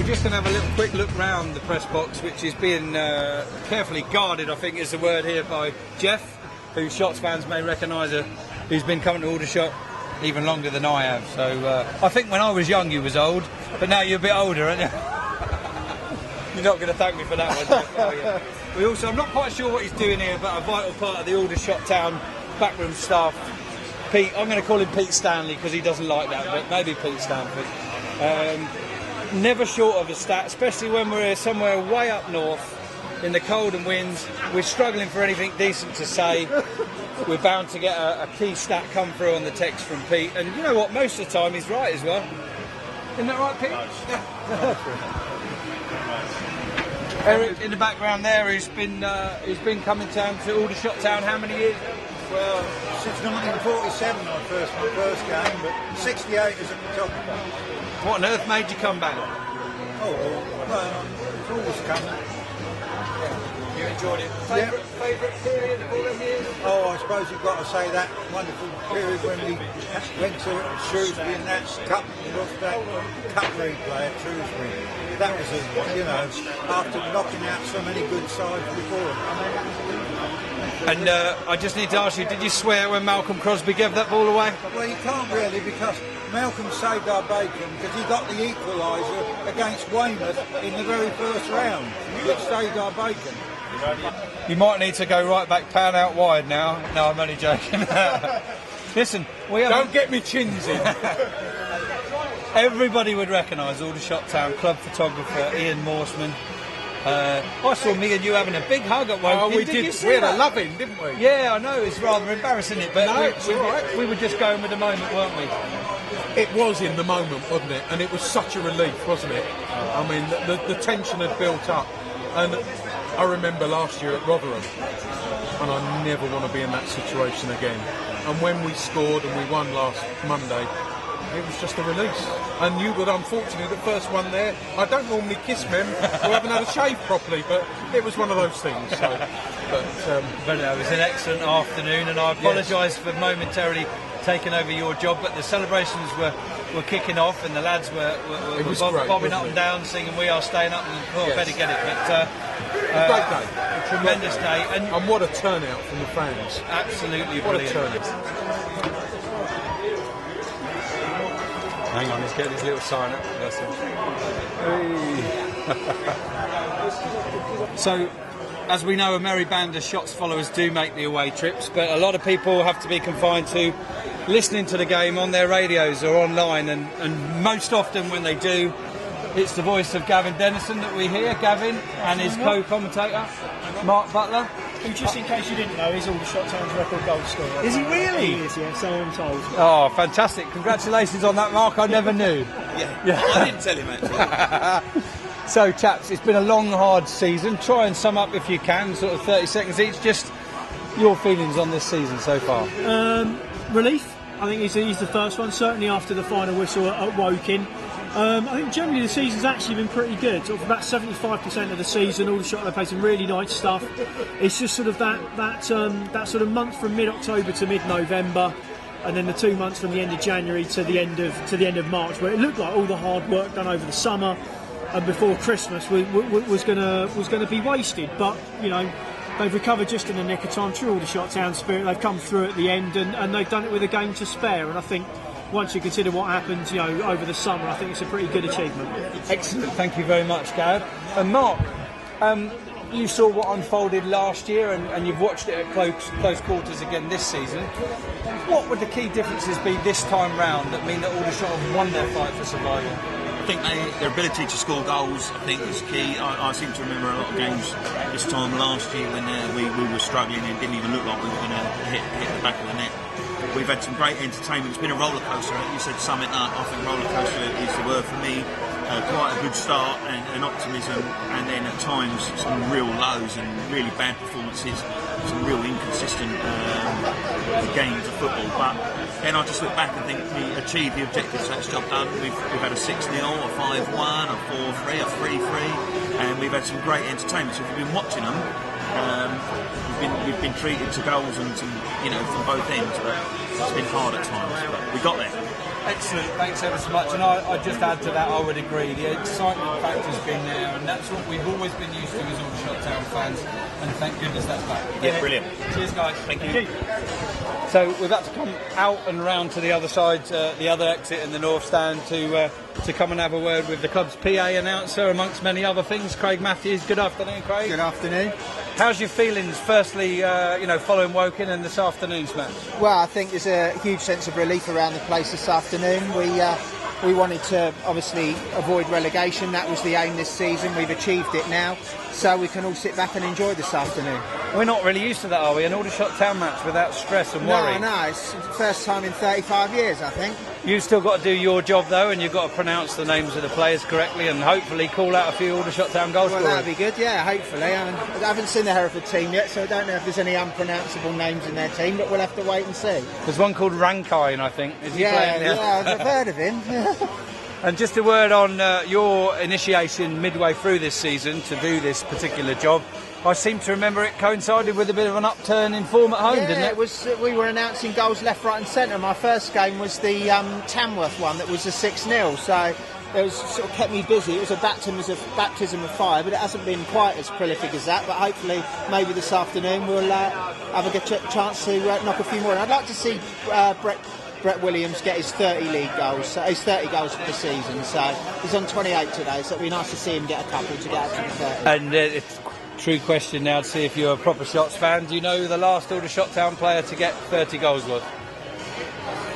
Just going to have a little quick look round the press box, which is being carefully guarded, I think is the word here, by Jeff, who Shots fans may recognise, who's been coming to Aldershot even longer than I have. So I think when I was young you was old, but now you're a bit older, aren't you? You're not going to thank me for that one, Jeff, are you? We also, I'm not quite sure what he's doing here, but a vital part of the Aldershot Town backroom staff, Pete, I'm going to call him Pete Stanley because he doesn't like that, but maybe Pete Stanford. Never short of a stat, especially when we're somewhere way up north in the cold and winds. We're struggling for anything decent to say. We're bound to get a key stat come through on the text from Pete, and you know what, most of the time he's right as well. Isn't that right, Pete? Eric in the background there, who's been coming down to Aldershot Town how many years? Well, since 1947 my first game, but 68 as a photographer. What on earth made you come back? Oh, well, it's always coming. You enjoyed it? Favourite period of all the years? Oh, I suppose you've got to say that wonderful period when we went to Shrewsbury and that cup replay at Shrewsbury. That was, after knocking out so many good sides before. And I just need to ask you, did you swear when Malcolm Crosby gave that ball away? Well, you can't really, because Malcolm saved our bacon because he got the equaliser against Weymouth in the very first round, which saved our bacon. You might need to go right back, pan out wide now. No, I'm only joking. Listen, don't get me chins in. Everybody would recognise Aldershot Town club photographer Ian Morseman. I saw me and you having a big hug at one point. We did. We had a loving, didn't we? Yeah, I know. It's rather embarrassing, it, but no, it's all right. We were just going with the moment, weren't we? It was in the moment, wasn't it? And it was such a relief, wasn't it? I mean, the tension had built up, and I remember last year at Rotherham, and I never want to be in that situation again. And when we scored and we won last Monday, it was just a release. And you were unfortunately the first one there. I don't normally kiss men who haven't had a shave properly, but it was one of those things. So, but no, it was an excellent afternoon, and I apologise for momentarily taking over your job, but the celebrations were kicking off, and the lads were bobbing up and down, singing "We Are Staying Up," and better get it. But great day, a tremendous day, and what a turnout from the fans! Absolutely what brilliant. A turnout. Hang on, let's get this little sign up. So, as we know, a merry band of Shots followers do make the away trips, but a lot of people have to be confined to listening to the game on their radios or online, and most often when they do, it's the voice of Gavin Dennison that we hear. Gavin and his co-commentator, Mark Butler. Who, just in case you didn't know, is Aldershot Town's record goal scorer. Is he really? He is, yeah, so I'm told. Oh, fantastic. Congratulations on that, Mark. I never knew. Yeah. I didn't tell him, actually. So, chaps, it's been a long, hard season. Try and sum up, if you can, sort of 30 seconds each, just your feelings on this season so far. Relief. I think he's the first one, certainly after the final whistle at Woking. I think generally the season's actually been pretty good. Sort of about 75% of the season, Aldershot have played some really nice stuff. It's just sort of that sort of month from mid-October to mid-November, and then the 2 months from the end of January to the end of March, where it looked like all the hard work done over the summer and before Christmas was going to be wasted. But they've recovered just in the nick of time. True Aldershot Town spirit. They've come through at the end, and they've done it with a game to spare. And I think, once you consider what happened, over the summer, I think it's a pretty good achievement. Excellent, thank you very much, Gav. And Mark, you saw what unfolded last year, and you've watched it at close quarters again this season. What would the key differences be this time round that mean that Aldershot have won their fight for survival? I think their ability to score goals, I think, is key. I seem to remember a lot of games this time last year when we were struggling and it didn't even look like we were going to hit the back of the net. We've had some great entertainment. It's been a roller coaster. You said sum it up. I think roller coaster is the word for me. quite a good start and optimism, and then at times some real lows and really bad performances, some real inconsistent games of football. But then I just look back and think we achieved the objectives, so that's job done. We've had a 6-0, a 5-1, a 4-3, a 3-3, and we've had some great entertainment. So if you've been watching them, we've been treated to goals and some, from both ends, but it's been hard at times. But we got there. Excellent, thanks ever so much. And I just add to that, I would agree. The excitement factor's been there, and that's what we've always been used to as Aldershot Town fans. And thank goodness that's back. Yeah, brilliant. Cheers, guys. Thank you. So we've had to come out and round to the other side, the other exit in the North Stand, to come and have a word with the club's PA announcer, amongst many other things, Craig Matthews. Good afternoon, Craig. Good afternoon. How's your feelings, firstly, following Woking and this afternoon's match? Well, I think there's a huge sense of relief around the place this afternoon. We wanted to obviously avoid relegation. That was the aim this season. We've achieved it now, so we can all sit back and enjoy this afternoon. We're not really used to that, are we? An Aldershot Town match without stress and worry. No, it's the first time in 35 years, I think. You've still got to do your job, though, and you've got to pronounce the names of the players correctly and hopefully call out a few Aldershot Town goal scorers. Well, that'd be good, yeah, hopefully. I haven't seen the Hereford team yet, so I don't know if there's any unpronounceable names in their team, but we'll have to wait and see. There's one called Rankine, I think. Is he playing? Yeah, I've heard of him. And just a word on your initiation midway through this season to do this particular job. I seem to remember it coincided with a bit of an upturn in form at home, didn't it? It was. We were announcing goals left, right and centre. My first game was the Tamworth one that was a 6-0, so it was sort of kept me busy. It was a baptism of fire, but it hasn't been quite as prolific as that. But hopefully, maybe this afternoon we'll have a good chance to knock a few more. And I'd like to see Brett Williams get his 30 league goals, his 30 goals for the season. So he's on 28 today, so it'd be nice to see him get a couple to get up to the 30. And it's a true question now to see if you're a proper Shots fan. Do you know the last Aldershot Town player to get 30 goals was?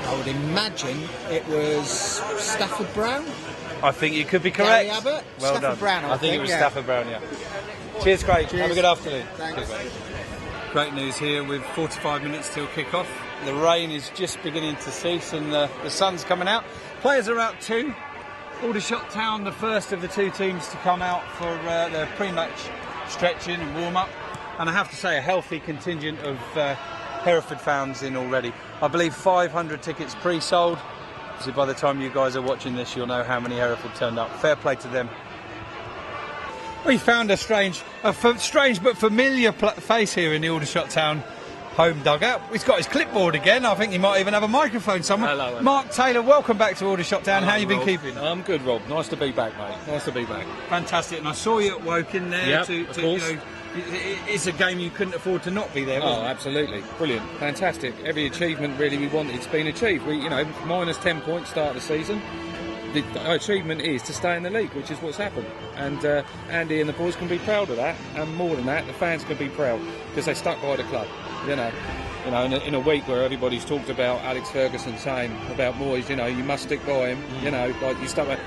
I would imagine it was Stafford Brown. I think you could be correct. Gary Abbott? Well Stafford done. Brown, I think it was yeah. Stafford Brown, yeah. Cheers, Craig. Cheers. Have a good afternoon. Thanks. Cheers, great news here with 45 minutes till kick-off. The rain is just beginning to cease and the sun's coming out. Players are out too. Aldershot Town, the first of the two teams to come out for their pre-match stretching and warm-up. And I have to say, a healthy contingent of Hereford fans in already. I believe 500 tickets pre-sold. So by the time you guys are watching this, you'll know how many Hereford turned up. Fair play to them. We found a strange but familiar face here in the Aldershot Town home dugout. He's got his clipboard again. I think he might even have a microphone somewhere. Hello. Mark Taylor, welcome back to Aldershot Town. How you been keeping? I'm good, Rob. Nice to be back, mate. Nice to be back. Fantastic. And I saw you at Woking there. Yep, of course. It's a game you couldn't afford to not be there, wasn't it? Absolutely. Brilliant. Fantastic. Every achievement really we wanted has been achieved. We, minus 10 points start of the season. The achievement is to stay in the league, which is what's happened. And Andy and the boys can be proud of that. And more than that, the fans can be proud because they stuck by the club. In a week where everybody's talked about Alex Ferguson saying about Moyes, you must stick by him. Like you stuck by.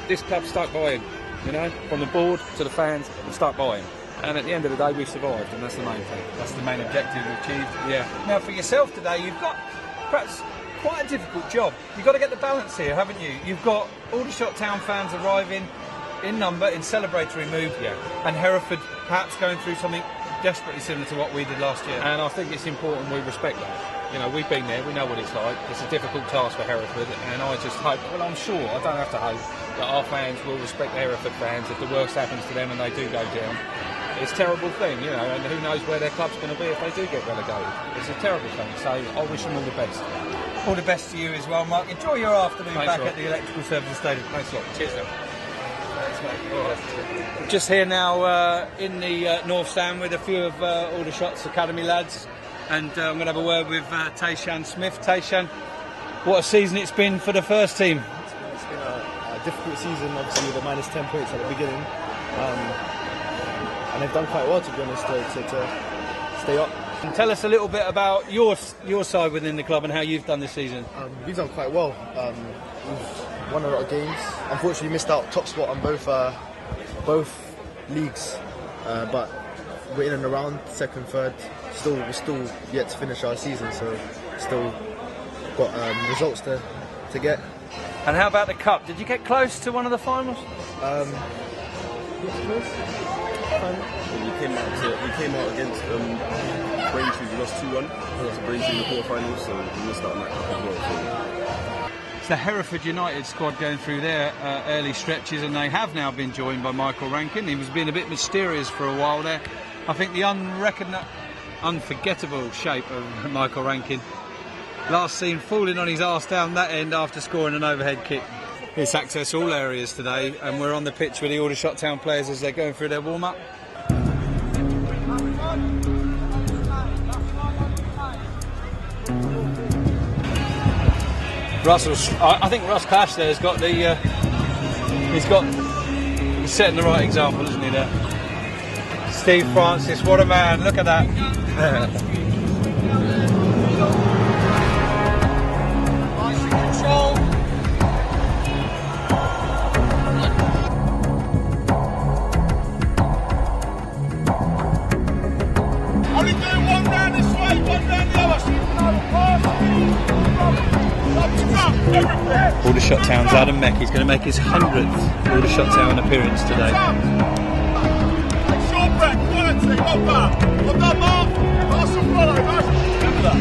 This club stuck by him. From the board to the fans, stuck by him. And at the end of the day, we survived, and that's the main thing. That's the main objective achieved. Yeah. Now, for yourself today, you've got perhaps quite a difficult job. You've got to get the balance here, haven't you? You've got Aldershot Town fans arriving in number, in celebratory mood, and Hereford perhaps going through something desperately similar to what we did last year. And I think it's important we respect that. We've been there, we know what it's like. It's a difficult task for Hereford, and I just hope, I'm sure, I don't have to hope, that our fans will respect the Hereford fans if the worst happens to them and they do go down. It's a terrible thing, and who knows where their club's going to be if they do get relegated. It's a terrible thing, so I wish them all the best. All the best to you as well, Mark. Enjoy your afternoon Thanks, back Rob. at the Electrical Services Stadium. Thanks a lot. Cheers, Phil. Thanks, mate. Just here now in the North Stand with a few of Aldershot's academy lads, and I'm going to have a word with Tayshan Smith. Tayshan, what a season it's been for the first team. It's been a difficult season, obviously, with the minus 10 points at the beginning. And they've done quite well, to be honest, to stay up. And tell us a little bit about your side within the club and how you've done this season. We've done quite well. We've won a lot of games. Unfortunately, we missed out top spot on both leagues, but we're in and around second, third. We're still yet to finish our season, so still got results to get. And how about the cup? Did you get close to one of the finals? We came out against Braintree. We lost 2-1. We lost to Braintree in the quarterfinals, so we missed out on that cup as well. It's the Hereford United squad going through their early stretches, and they have now been joined by Michael Rankin. He was being a bit mysterious for a while there. I think the unforgettable shape of Michael Rankin, last seen falling on his arse down that end after scoring an overhead kick. It's access all areas today, and we're on the pitch with the Aldershot Town players as they're going through their warm-up. I think Ross Clash there has got the. He's setting the right example, isn't he? There, Steve Francis, what a man! Look at that. Control. Only doing one round this way, one round the other. Aldershot Town's Adam Meck. He's going to make his 100th Aldershot Town appearance today. Short break, quality, not bad. Well done, Mark. Pass and follow, nice. Remember that,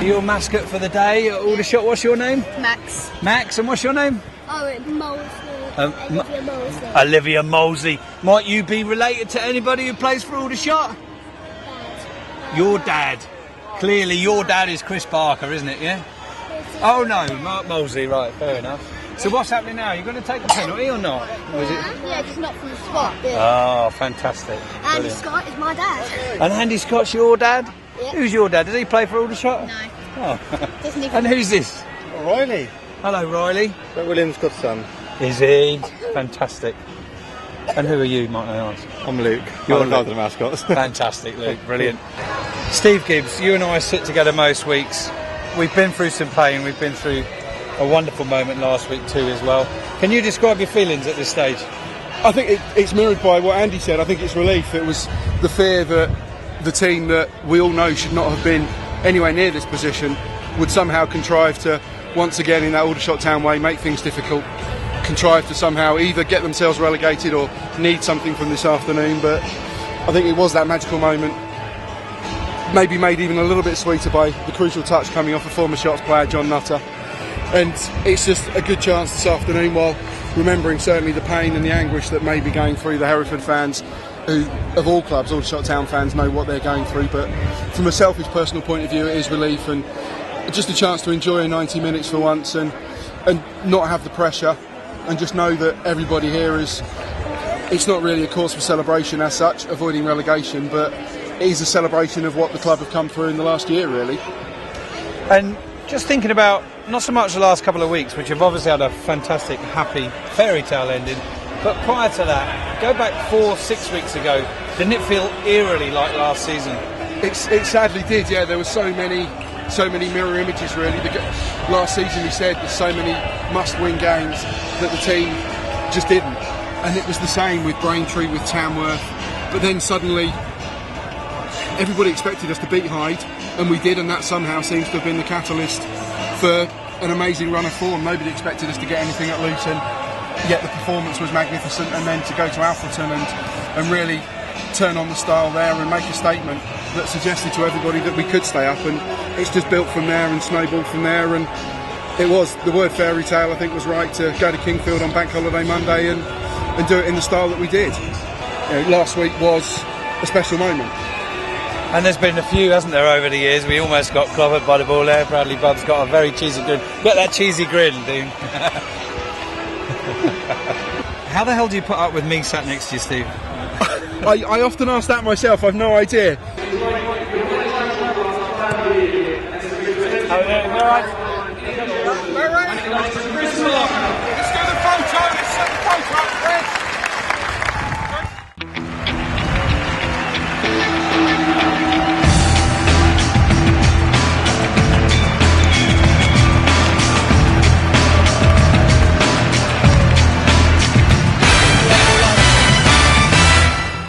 Your mascot for the day at Aldershot, what's your name? Max. Max, and what's your name? Oh, it's Mosley. Olivia Mosley. Olivia Mosley. Might you be related to anybody who plays for Aldershot? Your dad. Clearly your dad is Chris Barker, isn't it, yeah? Oh no, Mark Mosley, right, fair enough. So what's happening now? You're going to take a penalty or not? Or is it... Yeah, just not from the spot. Yeah. Oh, fantastic. Andy Brilliant. Scott is my dad. And Andy Scott's your dad? Yeah. Who's your dad? Does he play for Aldershot? No. Oh. Doesn't even... And who's this? Riley. Hello, Riley. Brett Williams' godson. Is he? Fantastic. And who are you, might I ask? I'm Luke. You're Luke. The mascots. Fantastic, Luke. Brilliant. Steve Gibbs, you and I sit together most weeks. We've been through some pain. We've been through a wonderful moment last week too as well. Can you describe your feelings at this stage? I think it's mirrored by what Andy said. I think it's relief. It was the fear that the team that we all know should not have been anywhere near this position would somehow contrive to, once again in that Aldershot Town way, make things difficult, contrive to somehow either get themselves relegated or need something from this afternoon. But I think it was that magical moment, maybe made even a little bit sweeter by the crucial touch coming off a former Shots player, John Nutter. And it's just a good chance this afternoon, while remembering certainly the pain and the anguish that may be going through the Hereford fans, who of all clubs, Aldershot Town fans, know what they're going through. But from a selfish personal point of view, it is relief and just a chance to enjoy 90 minutes for once and not have the pressure, and just know that everybody here is, it's not really a cause for celebration as such, avoiding relegation, but it is a celebration of what the club have come through in the last year, really. And just thinking about not so much the last couple of weeks, which have obviously had a fantastic, happy fairy tale ending, but prior to that, go back 4-6 weeks ago, didn't it feel eerily like last season? It sadly did, yeah. There were so many mirror images, really. Last season, we said there's so many must-win games that the team just didn't, and it was the same with Braintree, with Tamworth. But then suddenly, everybody expected us to beat Hyde, and we did, and that somehow seems to have been the catalyst for an amazing run of form. Nobody expected us to get anything at Luton, yet the performance was magnificent, and then to go to Alfreton and really turn on the style there and make a statement that suggested to everybody that we could stay up, and it's just built from there and snowballed from there. And it was, the word fairy tale I think was right, to go to Kingfield on Bank Holiday Monday and do it in the style that we did. Last week was a special moment. And there's been a few, hasn't there, over the years? We almost got clobbered by the ball there. Bradley Bubb's got a very cheesy grin. Get that cheesy grin, dude. How the hell do you put up with me sat next to you, Steve? I often ask that myself. I've no idea. Oh, yeah, all right.